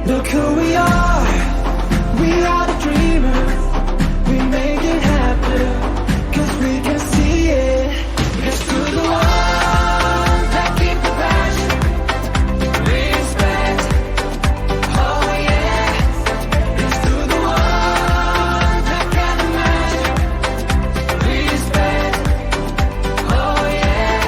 Look who we are the dreamers. We make it happen, 'cause we can see it. It's through the ones that keep the passion, respect, oh yeah. It's through the ones that can imagine, respect, oh yeah.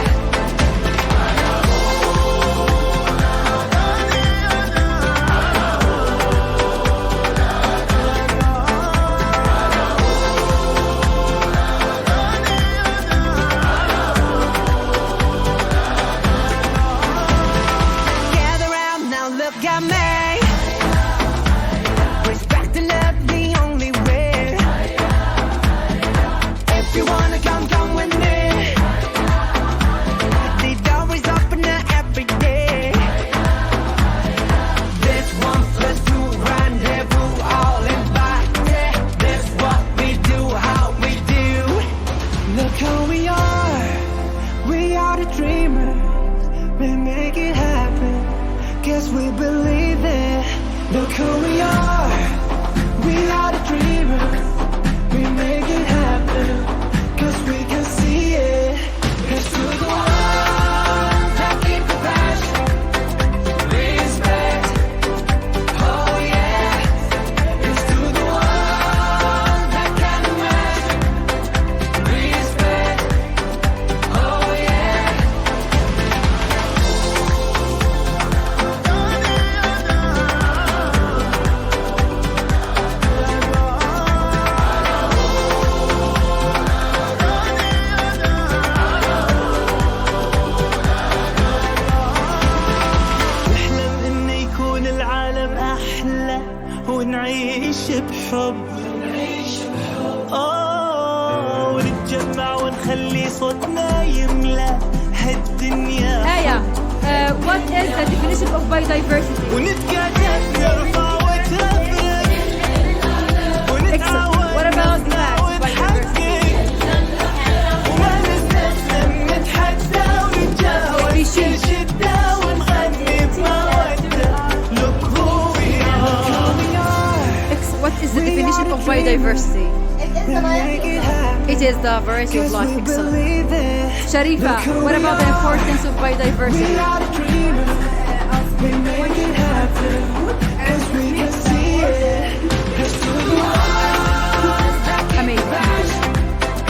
Gather round now, look at me. Respect and love the only way. If you wanna come, come with me. The door is open every day. This 1+2 rendezvous, all invited. This what we do, how we do. Look who we are the dreamers. We make it happen, 'cause we believe it. Look who we are the dreamers. We make it happen, 'cause we can see it. It's through the ones that keep the passion, respect, oh yeah. It's through the ones that can imagine, respect, oh yeah. نحلم إنه يكون العالم أحلى ونعيش بحب ونتجمع ونخلي صوتنا يملى هالدنيا Aya, what is the definition of biodiversity? ونتكاتف نرفع وتفرق ونتعاون What about نصنع facts, biodiversity? ونحقق وما نستسلم نتحدى ونتجاوز كل شدة ونغني بمودة. Look who we are. What is the definition of biodiversity? It is the variety of life. Excellent. Believe it. Sharifa, what about the importance of biodiversity? We are the dreamers. We make it happen, 'cause